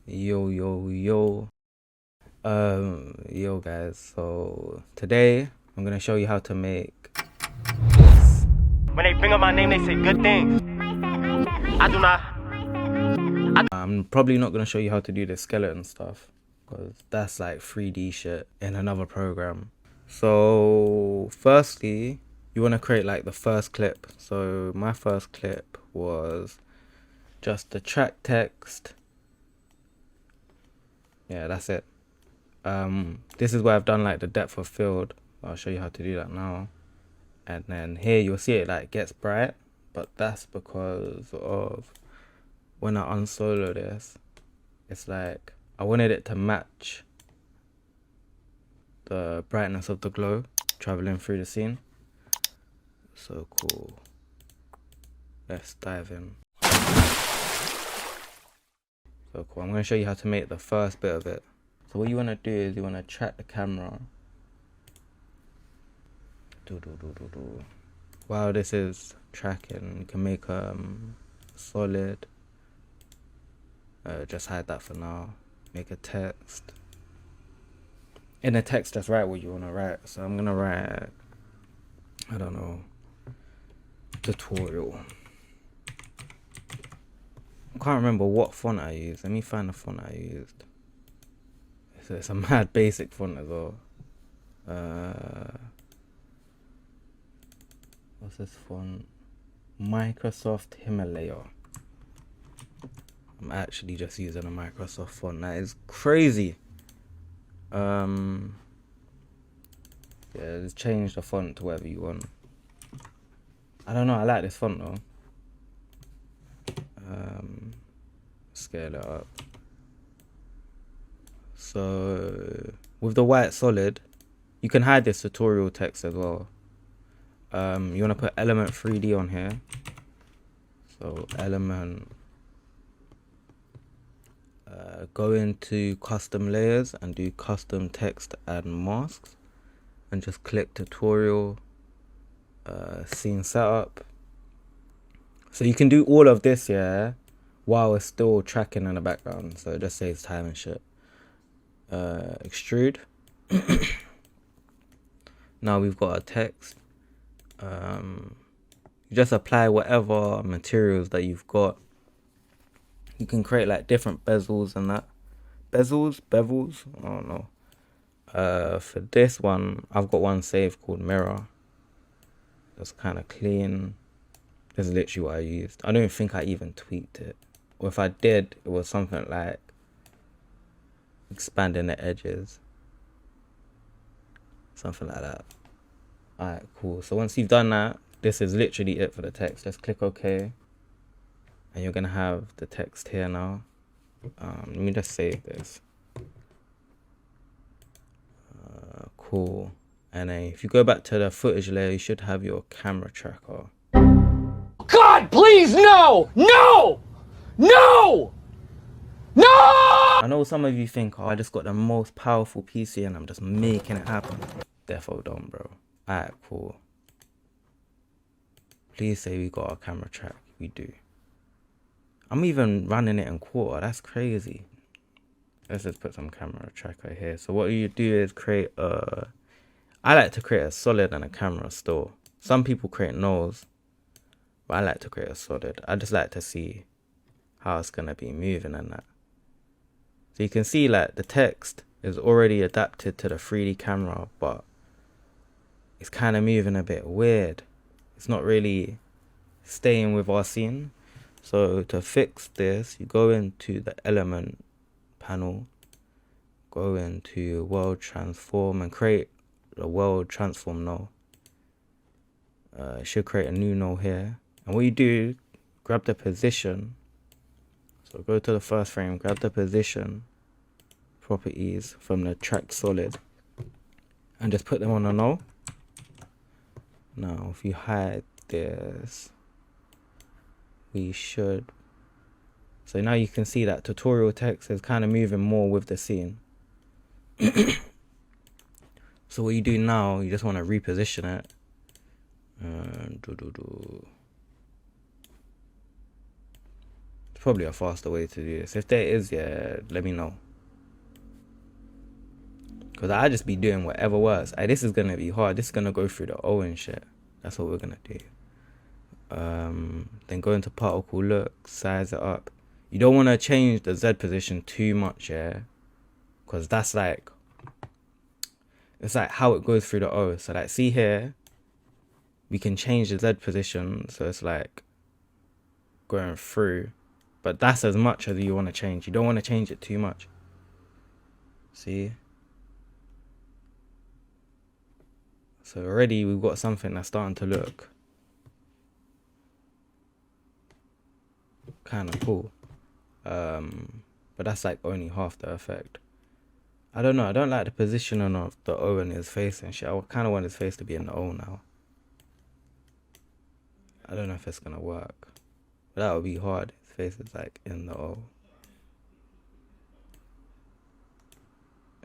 Yo. Yo guys, so today I'm gonna show you how to make this. When they bring up my name, they say good things. I do not. I'm probably not gonna show you how to do the skeleton stuff because that's like 3D shit in another program. So firstly, you wanna create like the first clip. So my first clip was just the track text. Yeah, that's it. This is where I've done like the depth of field. I'll show you how to do that now. And then here you'll see it like gets bright, but that's because of when I unsolo this, it's like I wanted it to match the brightness of the glow traveling through the scene. So cool. Let's dive in. So cool. I'm going to show you how to make the first bit of it. So what you want to do is you want to track the camera. While this is tracking, you can make solid. Just hide that for now. Make a text. In the text, just write what you want to write. So I'm going to write, I don't know, tutorial. I can't remember what font I used. Let me find the font I used. It's a mad basic font as well. What's this font? Microsoft Himalaya. I'm actually just using a Microsoft font. That is crazy. Yeah, just change the font to whatever you want. I don't know, I like this font though. Scale it up. So with the white solid, you can hide this tutorial text as well. You want to put element 3D on here. So element, go into custom layers and do custom text and masks, and just click tutorial, scene setup. So you can do all of this, yeah, while it's still tracking in the background. So it just saves time and shit. Extrude. Now we've got our text. You just apply whatever materials that you've got. You can create like different bezels and that. Bevels? I don't know. For this one, I've got one saved called mirror. That's kind of clean. This is literally what I used. I don't think I even tweaked it. Or if I did, it was something like expanding the edges. Something like that. Alright, cool. So once you've done that, this is literally it for the text. Just click OK. And you're going to have the text here now. Let me just save this. Cool. And then if you go back to the footage layer, you should have your camera tracker. God, please, no! No! No! No! I know some of you think, oh, I just got the most powerful PC and I'm just making it happen. Defo don't, bro. Alright, cool. Please say we got our camera track. We do. I'm even running it in quarter. That's crazy. Let's just put some camera tracker here. So what you do is create a... I like to create a solid and a camera still. Some people create nulls, but I like to create a solid. I just like to see how it's going to be moving and that. So you can see like the text is already adapted to the 3D camera, but it's kind of moving a bit weird. It's not really staying with our scene. So to fix this, you go into the element panel, go into world transform and create the world transform null. It should create a new null here. And what you do, grab the position. So go to the first frame, grab the position properties from the tracked solid and just put them on a null. Now if you hide this, we should, so now you can see that tutorial text is kind of moving more with the scene. So what you do now, you just want to reposition it and probably a faster way to do this. If there is, yeah, let me know. Because I just be doing whatever works. This is going to be hard. This is going to go through the O and shit. That's what we're going to do. Then go into particle look, size it up. You don't want to change the Z position too much, yeah? Because that's like, it's like how it goes through the O. So like, see here, we can change the Z position. So it's like going through. But that's as much as you want to change. You don't want to change it too much. See? So already we've got something that's starting to look kind of cool. But that's like only half the effect. I don't know. I don't like the positioning of the O in his face and shit. I kind of want his face to be in the O now. I don't know if it's going to work. But that would be hard. His face is like in the O.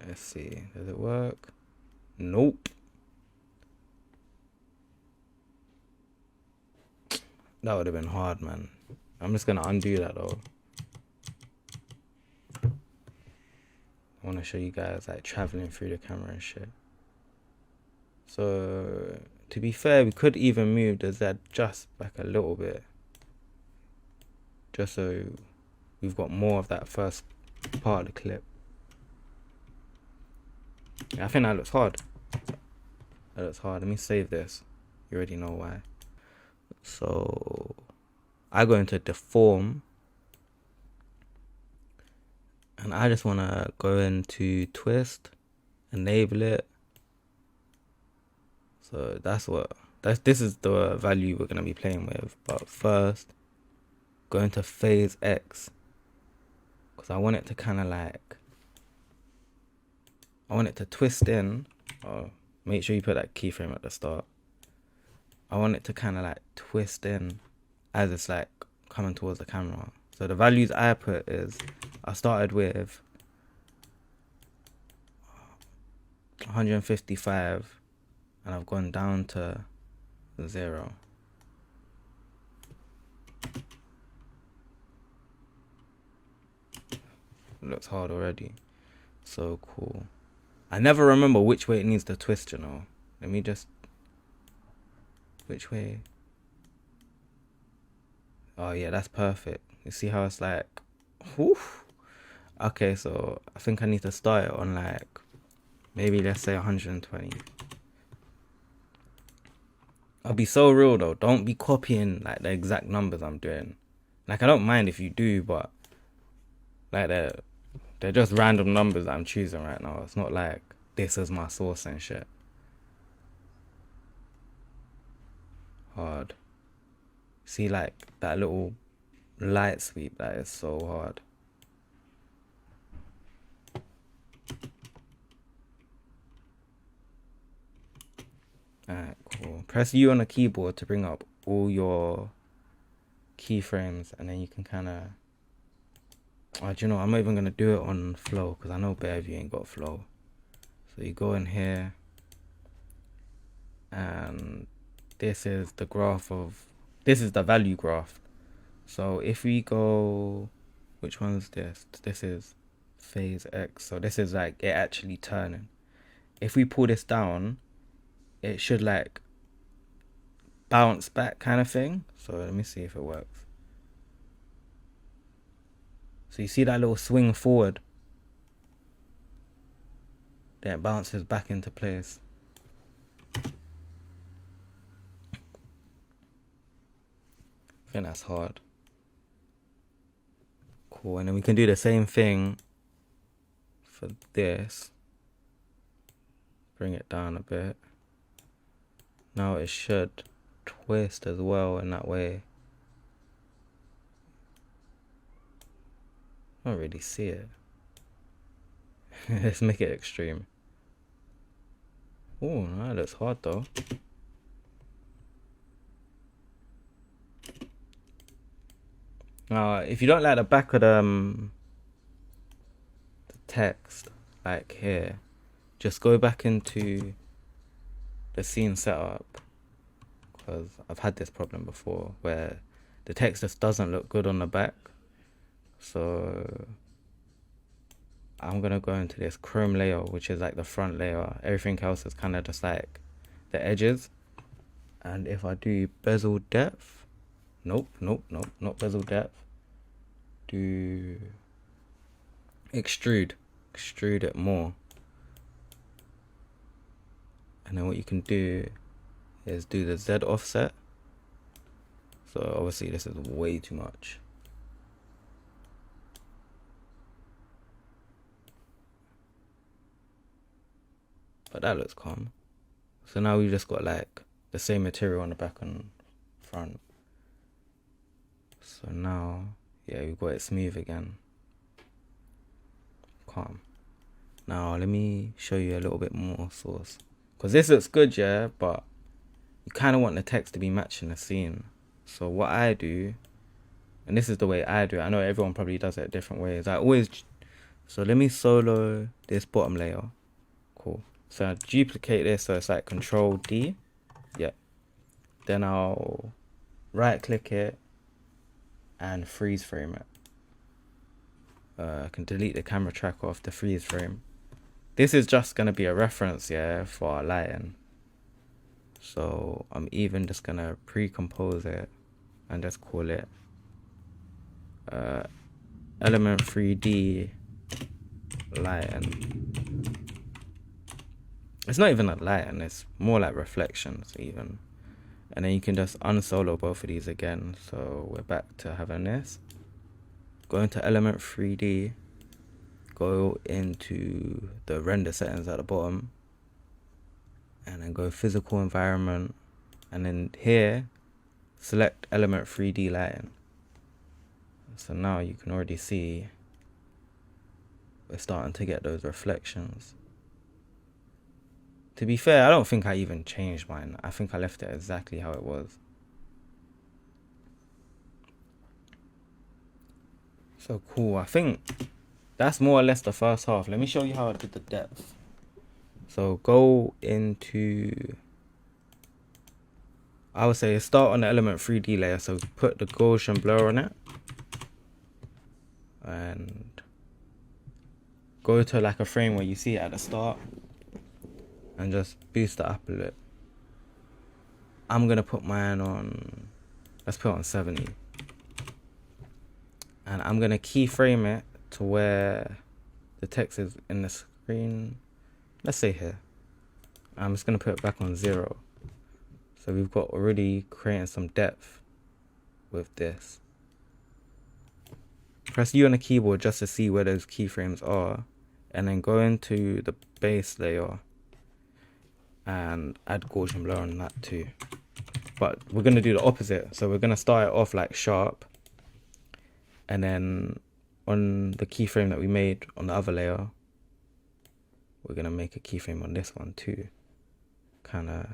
Let's see. Does it work? Nope. That would have been hard, man. I'm just going to undo that, though. I want to show you guys, like, traveling through the camera and shit. So, to be fair, we could even move the Z just back a little bit. Just so we've got more of that first part of the clip. Yeah, I think that looks hard. That looks hard. Let me save this. You already know why. So I go into deform and I just want to go into twist, enable it. So this is the value we're going to be playing with. But first, go into phase X, because I want it to kind of like, I want it to twist in. Oh, make sure you put that keyframe at the start. I want it to kind of like twist in as it's like coming towards the camera. So the values I put is, I started with 155 and I've gone down to 0. It looks hard already. So cool. I never remember which way it needs to twist, you know. Let me just, which way? Oh yeah, that's perfect. You see how it's like, whew. Okay, so I think I need to start it on like, maybe let's say 120. I'll be so real though, don't be copying like the exact numbers I'm doing. Like I don't mind if you do, but like they're just random numbers that I'm choosing right now. It's not like this is my source and shit. Hard. See like that little light sweep, that is so hard. Alright, cool. Press U on the keyboard to bring up all your keyframes, and then you can kind of, oh, do you know, I'm not even going to do it on flow because I know better if you ain't got flow. So you go in here and this is the graph of, this is the value graph. So if we go, which one's this? This is phase X. So this is like it actually turning. If we pull this down, it should like bounce back kind of thing. So let me see if it works. So you see that little swing forward? Then it bounces back into place. I think that's hard. Cool, and then we can do the same thing for this. Bring it down a bit. Now it should twist as well in that way. I don't really see it. Let's make it extreme. Oh, that looks hard though. Now, if you don't like the back of the text, like here, just go back into the scene setup, because I've had this problem before where the text just doesn't look good on the back. So I'm gonna go into this chrome layer, which is like the front layer. Everything else is kind of just like the edges. And if I do bezel depth, nope, not bezel depth. Do extrude it more. And then what you can do is do the Z offset. So obviously this is way too much. But that looks calm. So now we've just got like the same material on the back and front. So now, yeah, we've got it smooth again. Calm. Now let me show you a little bit more source. Because this looks good, yeah, but you kind of want the text to be matching the scene. So what I do, and this is the way I do it. I know everyone probably does it different ways. So let me solo this bottom layer. Cool. So I duplicate this so it's like Control D. Yeah. Then I'll right click it and freeze frame it. I can delete the camera track off the freeze frame. This is just going to be a reference, yeah, for our lighting. So I'm even just going to pre-compose it and just call it element 3D lighting. It's not even a lighting, it's more like reflections even. And then you can just unsolo both of these again. So we're back to having this. Go into element 3D. Go into the render settings at the bottom. And then go physical environment. And then here, select element 3D lighting. So now you can already see we're starting to get those reflections. To be fair, I don't think I even changed mine. I think I left it exactly how it was. So cool. I think that's more or less the first half. Let me show you how I did the depth. So go into, I would say start on the element 3D layer. So put the Gaussian blur on it. And go to like a frame where you see it at the start. And just boost it up a little. I'm gonna put mine on, let's put it on 70. And I'm gonna keyframe it to where the text is in the screen. Let's say here. I'm just gonna put it back on 0. So we've got already creating some depth with this. Press U on the keyboard just to see where those keyframes are. And then go into the base layer and add Gaussian blur on that too. But we're going to do the opposite. So we're going to start it off like sharp. And then on the keyframe that we made on the other layer, we're going to make a keyframe on this one too. Kind of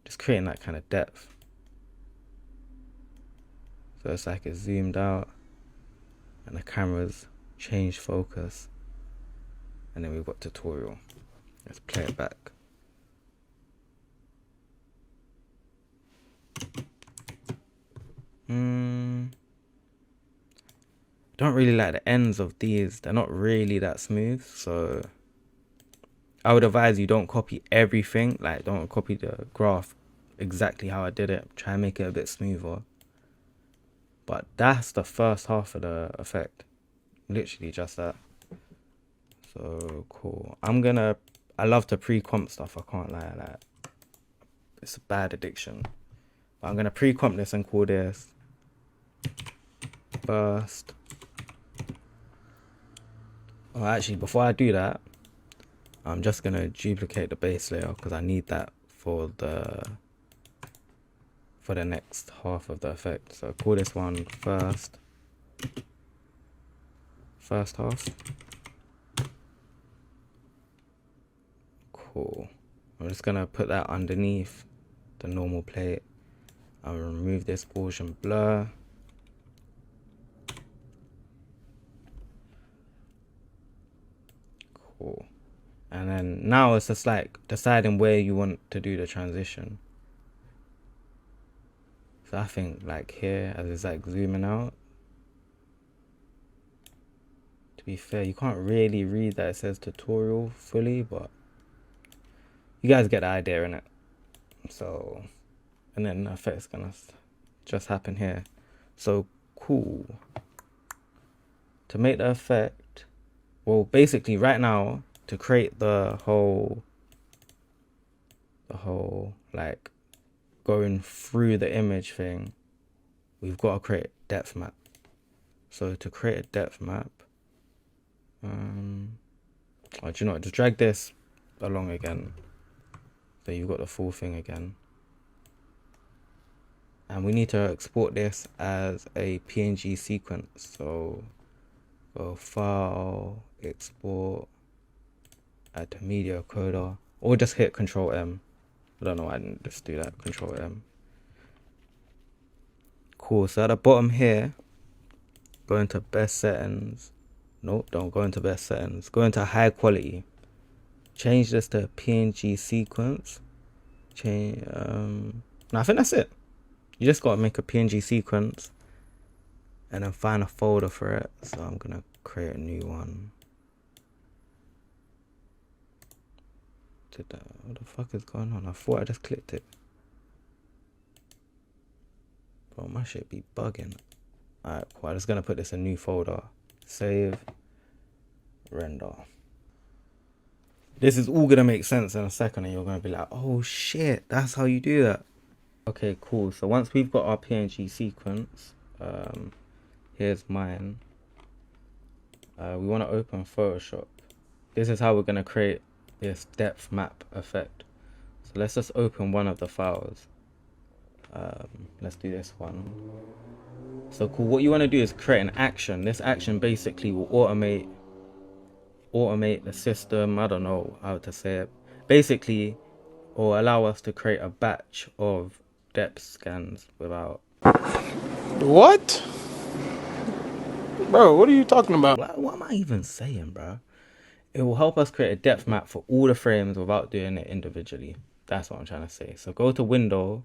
just creating that kind of depth. So it's like it's zoomed out and the camera's changed focus. And then we've got tutorial. Let's play it back. Don't really like the ends of these. They're not really that smooth. So I would advise you don't copy everything. Like don't copy the graph exactly how I did it. Try and make it a bit smoother. But that's the first half of the effect. Literally just that. So cool. I love to pre-comp stuff. I can't lie. Like, it's a bad addiction. But I'm gonna pre-comp this and call this first. Oh, actually, before I do that, I'm just gonna duplicate the base layer because I need that for the next half of the effect. So call this one first half. Cool. I'm just gonna put that underneath the normal plate. I'll remove this Gaussian blur. Cool. And then now it's just like deciding where you want to do the transition. So I think like here, as it's like zooming out, To be fair, you can't really read that it says tutorial fully, but you guys get the idea in it. So, and then the effect's gonna just happen here. So cool. To make the effect, well, basically right now, to create the whole like going through the image thing, we've got to create a depth map. So to create a depth map, do you know what, just drag this along again, so you've got the full thing again, and we need to export this as a PNG sequence. So go file, export, add to media coder, or just hit Control M. I don't know why I didn't just do that. Control M. Cool. So at the bottom here, go into best settings. Nope, don't go into best settings. Go into high quality. Change this to PNG sequence. Change. No, I think that's it. You just gotta make a PNG sequence, and then find a folder for it. So I'm gonna create a new one. What the fuck is going on? I thought I just clicked it. Bro, my shit be bugging. Alright, cool. I'm just gonna put this in a new folder. Save. Render. This is all gonna make sense in a second, and you're gonna be like, oh shit, that's how you do that. Okay, cool. So once we've got our PNG sequence, here's mine. We want to open Photoshop. This is how we're gonna create this depth map effect. So let's just open one of the files. Let's do this one. So cool, what you want to do is create an action. This action basically will automate the system. I don't know how to say it. Basically, or allow us to create a batch of depth scans without... What? Bro, what are you talking about? What am I even saying, bro? It will help us create a depth map for all the frames without doing it individually. That's what I'm trying to say. So go to Window,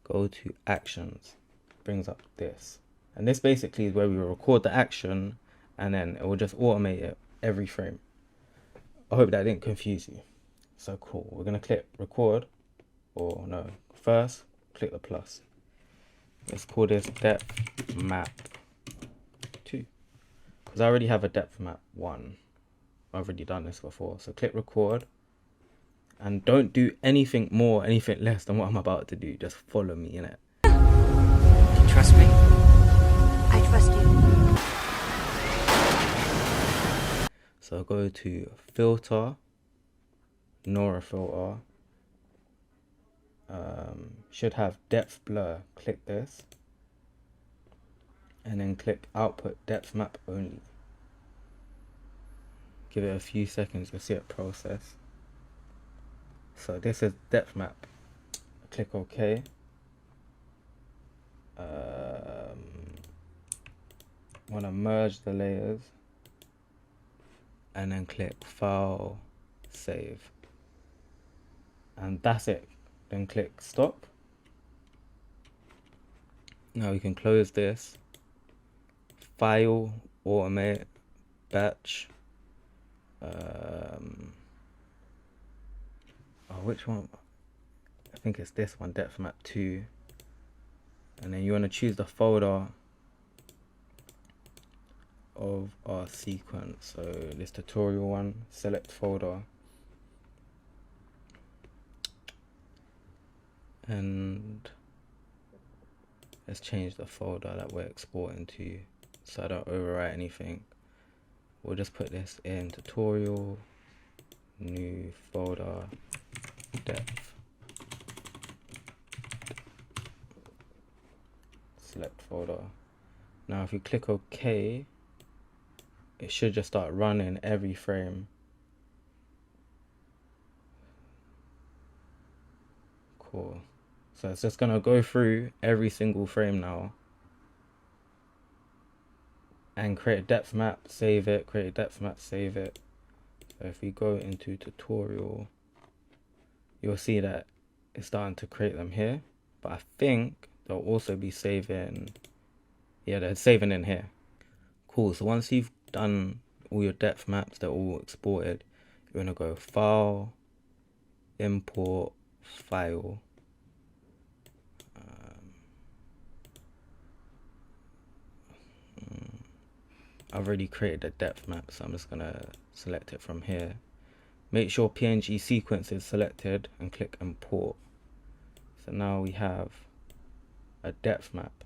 go to Actions, brings up this. And this basically is where we record the action, and then it will just automate it every frame. I hope that didn't confuse you. So cool. We're going to click record, or no, first click the plus. Let's call this depth map 2. Because I already have a depth map 1. I've already done this before. So click record. And don't do anything more, anything less than what I'm about to do. Just follow me in it. You trust me? I trust you. So go to filter, Nora filter. Should have depth blur. Click this. And then click output depth map only. Give it a few seconds to see it process. So this is depth map. Click OK. Want to merge the layers, and then click File, Save, and that's it. Then click Stop. Now we can close this. File, Automate, Batch. Which one? I think it's this one, depth map 2. And then you want to choose the folder of our sequence. So this tutorial one, select folder. And let's change the folder that we're exporting to, so I don't overwrite anything. We'll just put this in tutorial, new folder, depth. Select folder. Now if you click OK, it should just start running every frame. Cool. So it's just gonna go through every single frame now and create a depth map, save it, create a depth map, save it. So if we go into tutorial, you'll see that it's starting to create them here, but I think they'll also be saving, yeah, they're saving in here. Cool. So once you've done all your depth maps, they're all exported. You're gonna go File, Import, File. I've already created a depth map, so I'm just gonna select it from here. Make sure PNG sequence is selected and click import. So now we have a depth map,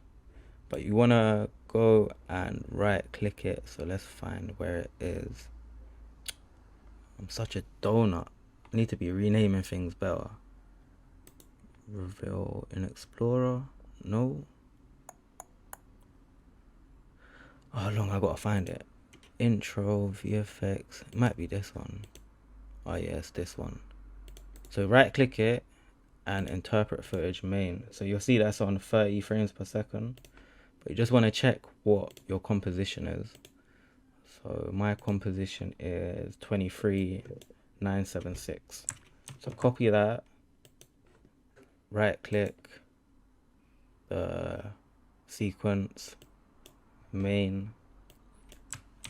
but you wanna go and right click it. So let's find where it is. I'm such a donut. I need to be renaming things better. Reveal in Explorer. No. Oh, how long I gotta find it? Intro, VFX. It might be this one. Oh yes, this one. So right click it and interpret footage main. So you'll see that's on 30 frames per second. But you just want to check what your composition is. So my composition is 23976. So copy that. Right click the sequence main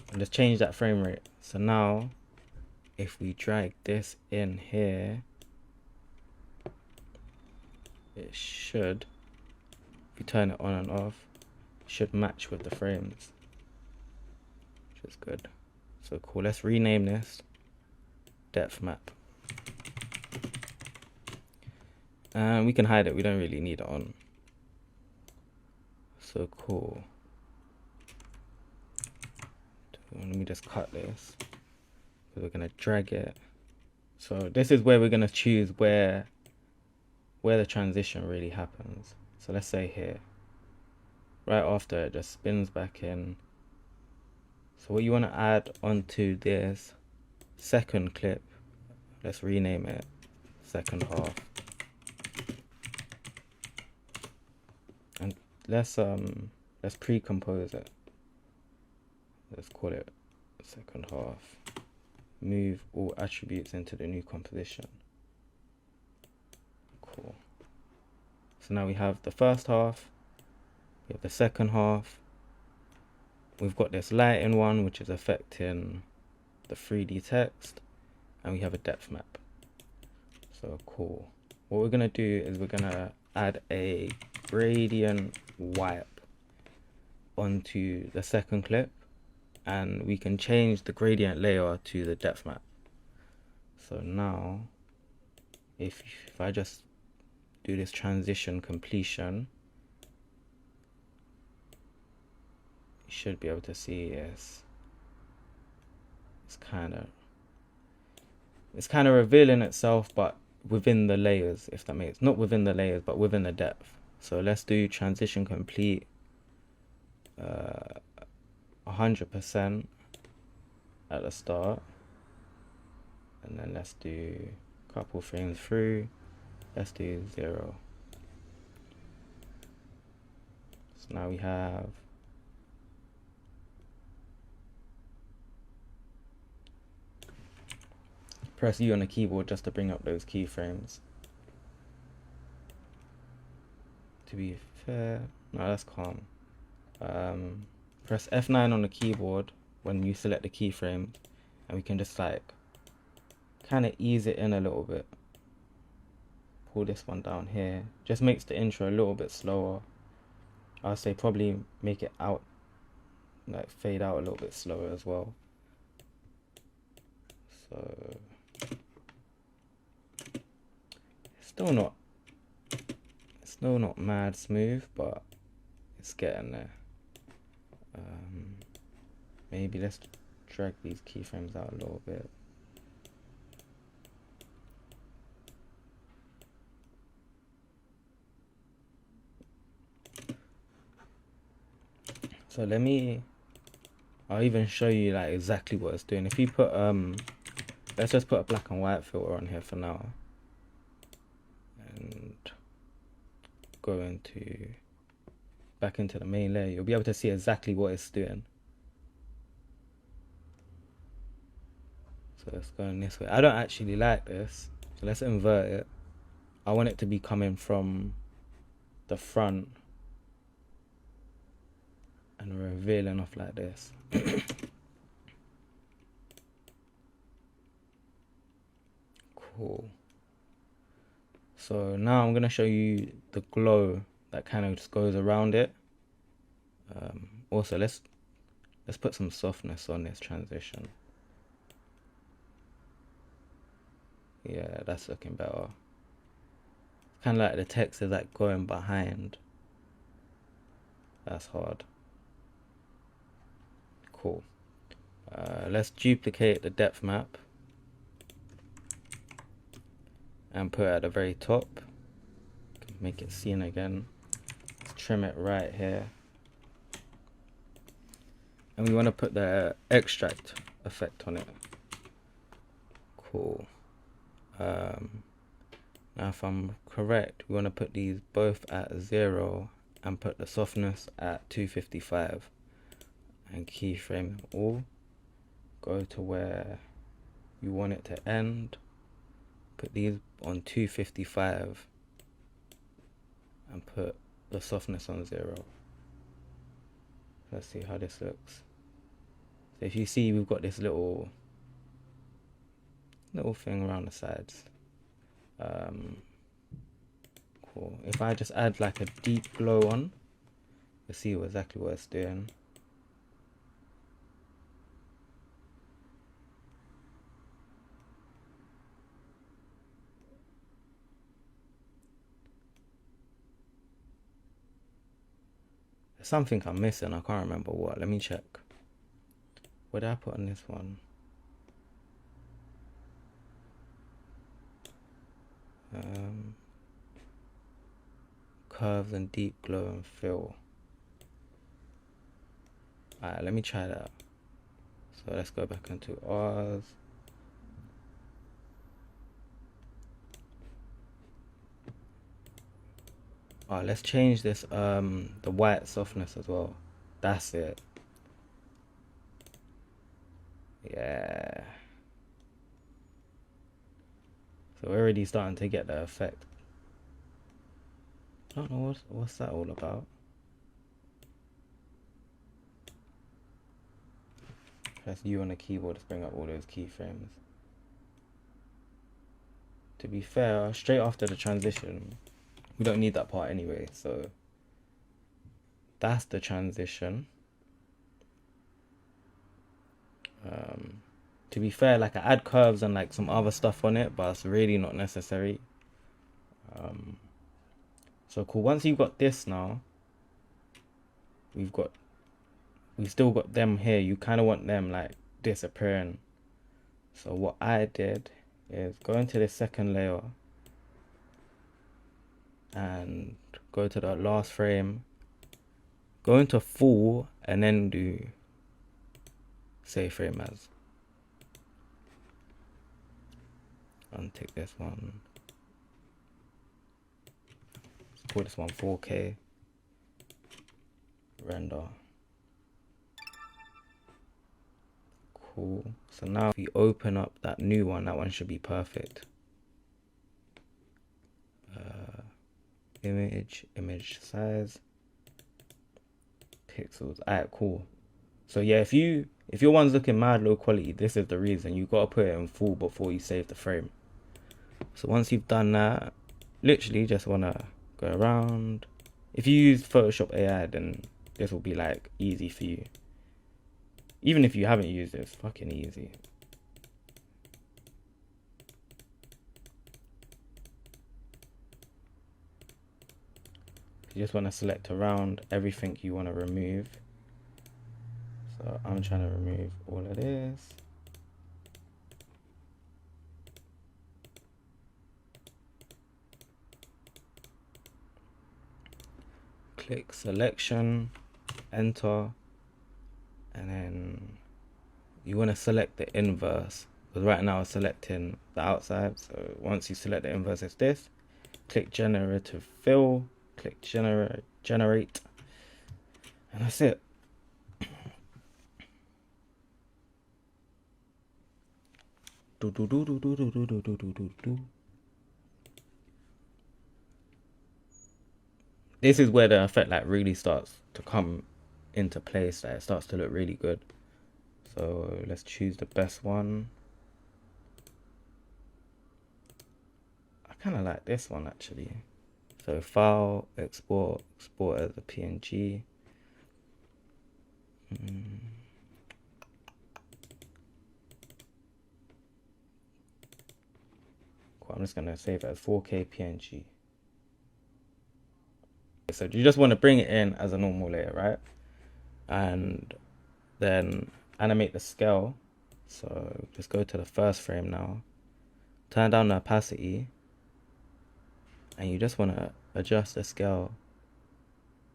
and just change that frame rate. So now if we drag this in here, it should, if you turn it on and off, it should match with the frames, which is good. So cool, let's rename this depth map. And we can hide it, we don't really need it on. So cool. Let me just cut this. We're gonna drag it. So this is where we're gonna choose where the transition really happens. So let's say here. Right after it just spins back in. So what you wanna add onto this second clip, let's rename it second half. And let's pre-compose it. Let's call it second half. Move all attributes into the new composition. Cool. So now we have the first half, we have the second half, we've got this lighting one which is affecting the 3D text, and we have a depth map. So cool. What we're gonna do is we're gonna add a gradient wipe onto the second clip, and we can change the gradient layer to the depth map. So now if I just do this transition completion, you should be able to see it's kind of revealing itself, but within the layers, if that makes, not within the layers but within the depth. So let's do transition complete 100% at the start, and then let's do a couple frames through, let's do 0. So now we have press U on the keyboard just to bring up those keyframes. To be fair, no, that's calm. Press F9 on the keyboard when you select the keyframe, and we can just like kind of ease it in a little bit. Pull this one down here, just makes the intro a little bit slower. I'll say probably make it out, like fade out a little bit slower as well. So it's still not mad smooth, but it's getting there. Maybe let's drag these keyframes out a little bit. So I'll even show you like exactly what it's doing. If you put let's just put a black and white filter on here for now, and go back into the main layer, you'll be able to see exactly what it's doing. So let's go in this way. I don't actually like this, so let's invert it. I want it to be coming from the front and revealing off like this. Cool. So now I'm gonna show you the glow that kind of just goes around it. Also, let's put some softness on this transition. Yeah, that's looking better. Kind of like the text is like going behind. That's hard. Cool. Let's duplicate the depth map and put it at the very top. Make it seen again. Let's trim it right here. And we want to put the extract effect on it. Cool. Now if I'm correct, we want to put these both at 0 and put the softness at 255 and keyframe them all. Go to where you want it to end, put these on 255 and put the softness on 0. Let's see how this looks. So if you see, we've got this little thing around the sides. Cool. If I just add like a deep glow on, you'll see exactly what it's doing. There's something I'm missing, I can't remember what. Let me check. What did I put on this one? Curves and deep glow and fill. Alright, let me try that. So let's go back into ours. Alright, let's change this the white softness as well. That's it. Yeah. So we're already starting to get the effect. I don't know what's that all about. Press U on the keyboard to bring up all those keyframes. To be fair, straight after the transition, we don't need that part anyway, so that's the transition. To be fair, like I add curves and like some other stuff on it, but it's really not necessary. So cool. Once you've got this now, we've still got them here. You kind of want them like disappearing. So what I did is go into the second layer and go to the last frame, go into full, and then do save frame as. Untick this one. Let's call this one 4K. Render. Cool. So now if you open up that new one, that one should be perfect. Image size, pixels. Alright, cool. So yeah, if your one's looking mad low quality, this is the reason. You gotta put it in full before you save the frame. So once you've done that, literally just wanna go around. If you use Photoshop AI, then this will be like easy for you. Even if you haven't used it, it's fucking easy. You just want to select around everything you want to remove. So I'm trying to remove all of this. Click selection, enter, and then you want to select the inverse, because right now I'm selecting the outside. So once you select the inverse, it's this. Click generative fill, click generate, and that's it. This is where the effect like really starts to come into place. Like it starts to look really good. So let's choose the best one. kind of like this one actually. So file, export as a PNG. Cool, I'm just gonna save it as 4K PNG. So you just want to bring it in as a normal layer, right? And then animate the scale. So just go to the first frame now. Turn down the opacity. And you just want to adjust the scale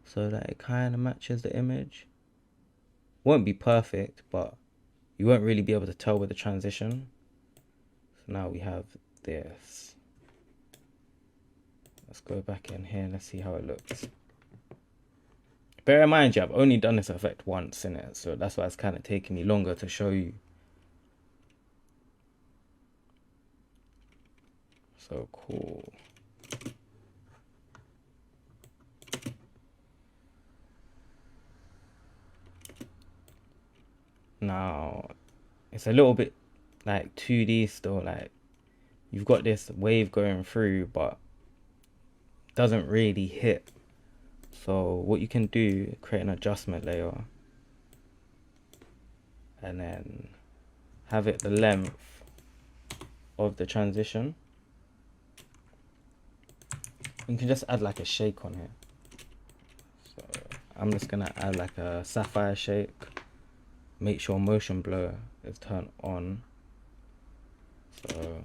so that it kind of matches the image. Won't be perfect, but you won't really be able to tell with the transition. So now we have this. Let's go back in here and let's see how it looks. Bear in mind, I've only done this effect once in it, so that's why it's kind of taking me longer to show you. So cool. Now, it's a little bit like 2D still, like you've got this wave going through, but doesn't really hit. So what you can do, create an adjustment layer and then have it the length of the transition. You can just add like a shake on here. So I'm just gonna add like a sapphire shake. Make sure motion blur is turned on. So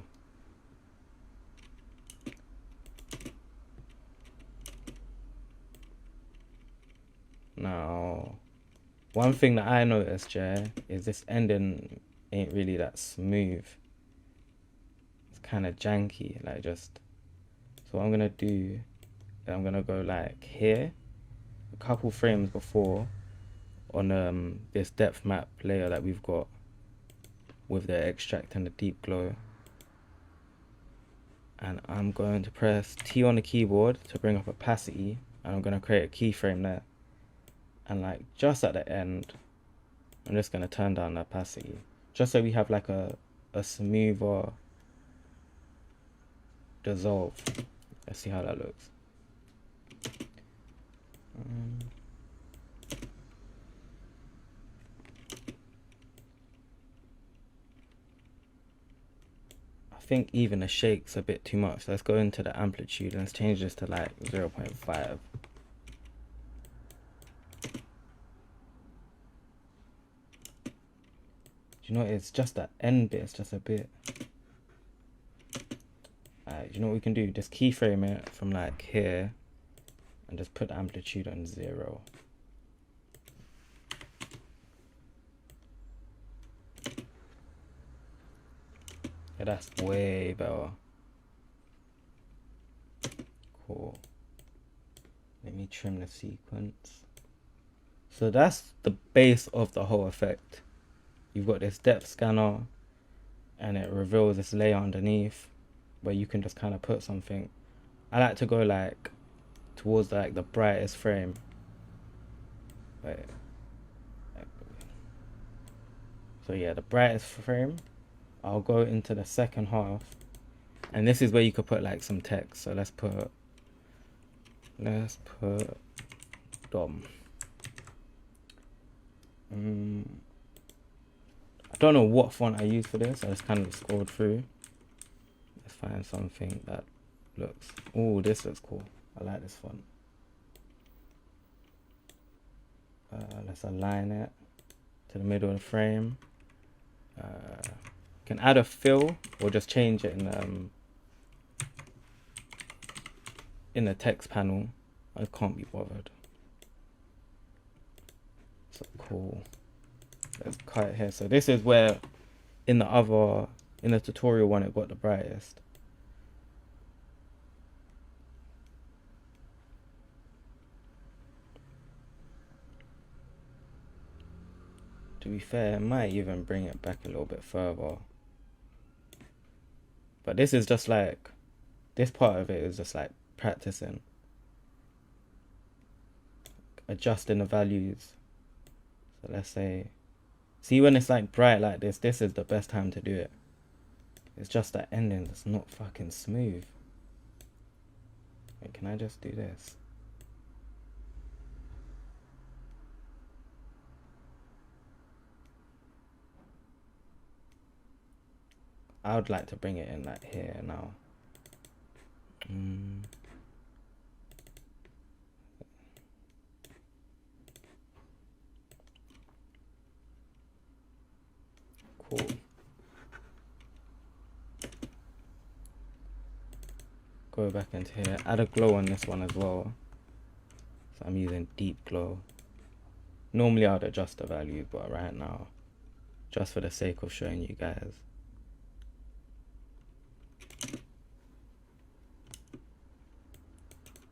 now, one thing that I noticed, Jay, is this ending ain't really that smooth. It's kind of janky, like just. So what I'm gonna do, I'm gonna go like here, a couple frames before, on this depth map layer that we've got with the extract and the deep glow. And I'm going to press T on the keyboard to bring up opacity, and I'm gonna create a keyframe there. And like just at the end, I'm just gonna turn down the opacity, just so we have like a smoother dissolve. Let's see how that looks. I think even a shake's a bit too much. So let's go into the amplitude and let's change this to like 0.5. You know, it's just that end bit, it's just a bit. You know what we can do? Just keyframe it from like here and just put the amplitude on 0. Yeah, that's way better. Cool. Let me trim the sequence. So that's the base of the whole effect. You've got this depth scanner and it reveals this layer underneath where you can just kind of put something. I like to go like towards like the brightest frame. Wait. So yeah, the brightest frame. I'll go into the second half, and this is where you could put like some text. So let's put Dom. I don't know what font I use for this. I just kind of scrolled through. Let's find something that looks. Oh, this looks cool. I like this font. Let's align it to the middle of the frame. Can add a fill or just change it in the text panel. I can't be bothered. So cool. Let's cut it here. So this is where in the tutorial one it got the brightest. To be fair, it might even bring it back a little bit further. But this is just like, this part of it is just like practicing. Adjusting the values. So let's say, see when it's like bright like this is the best time to do it. It's just that ending that's not fucking smooth. Wait, can I just do this? I would like to bring it in like here now. Cool. Go back into here. Add a glow on this one as well. So I'm using deep glow. Normally I would adjust the values, but right now, just for the sake of showing you guys.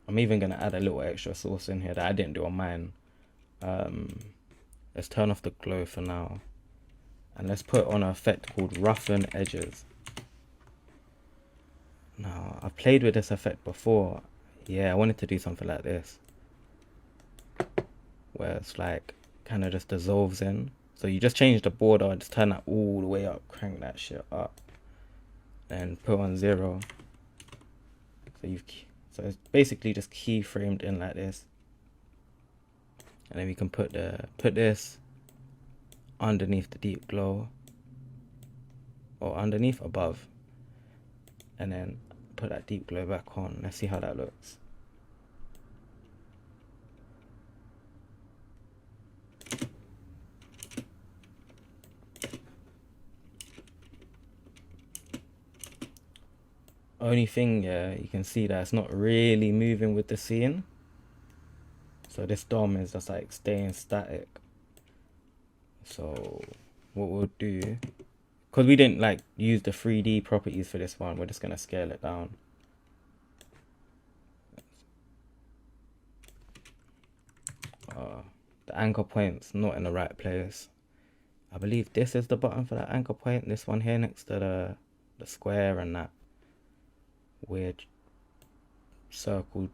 I'm even going to add a little extra source in here that I didn't do on mine. Let's turn off the glow for now. And let's put on an effect called Roughen Edges. Now, I've played with this effect before. Yeah, I wanted to do something like this. Where it's like, kind of just dissolves in. So you just change the border, just turn that all the way up, crank that shit up. And put on 0. So it's basically just keyframed in like this. And then we can put this underneath the deep glow. Or underneath, above. And then put that deep glow back on. Let's see how that looks. Only thing, yeah, you can see that it's not really moving with the scene. So this DOM is just like staying static. So what we'll do, because we didn't like use the 3D properties for this one, we're just gonna scale it down. The anchor point's not in the right place. I believe this is the button for that anchor point. This one here next to the square and that weird circle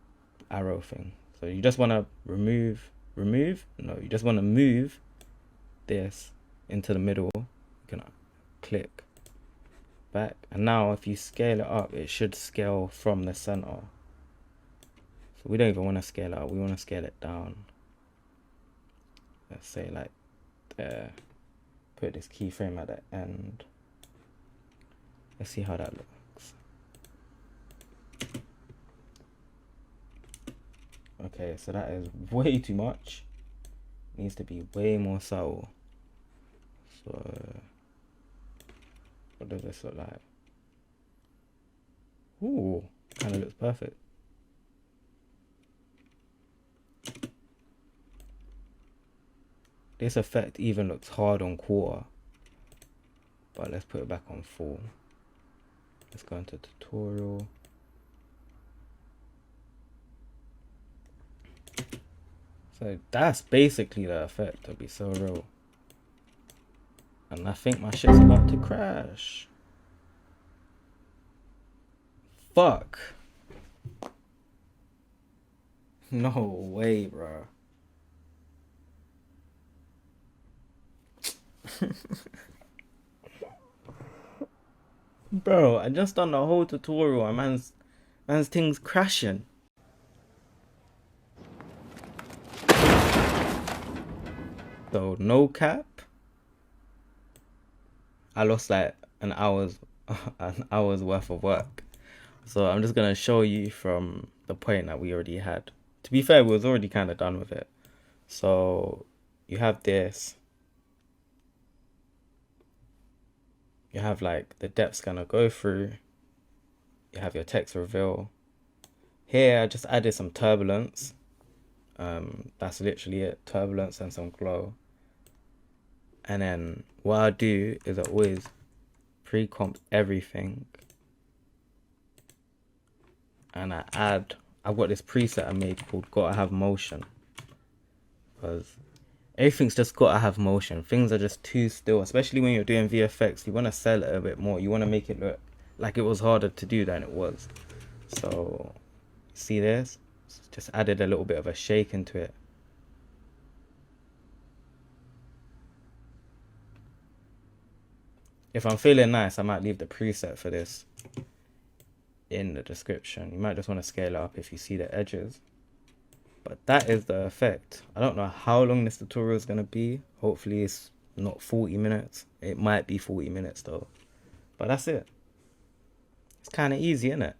arrow thing. So you just want to remove. No, you just want to move this into the middle. You can click back, and now if you scale it up, it should scale from the center. So we don't even want to scale it up, we want to scale it down. Let's say like there. Put this keyframe at the end. Let's see how that looks. Okay, so that is way too much. Needs to be way more subtle. So what does this look like? Ooh, kind of looks perfect. This effect even looks hard on quarter, but let's put it back on full. Let's go into tutorial. So that's basically the effect, to be so real. And I think my shit's about to crash. Fuck. No way, bro. Bro, I just done the whole tutorial and man's thing's crashing. So no cap, I lost like an hour's worth of work. So I'm just gonna show you from the point that we already had. To be fair, we was already kind of done with it. So you have this. You have like the depth's gonna go through. You have your text reveal. Here I just added some turbulence. That's literally it, turbulence and some glow. And then what I do is I always pre-comp everything. And I've got this preset I made called Gotta Have Motion. Because everything's just gotta have motion. Things are just too still, especially when you're doing VFX. You want to sell it a bit more. You want to make it look like it was harder to do than it was. So, see this? Just added a little bit of a shake into it. If I'm feeling nice, I might leave the preset for this. in the description. You might just want to scale it up if you see the edges. But that is the effect. I don't know how long this tutorial is going to be. Hopefully it's not 40 minutes. It might be 40 minutes though. But that's it. It's kind of easy, isn't it?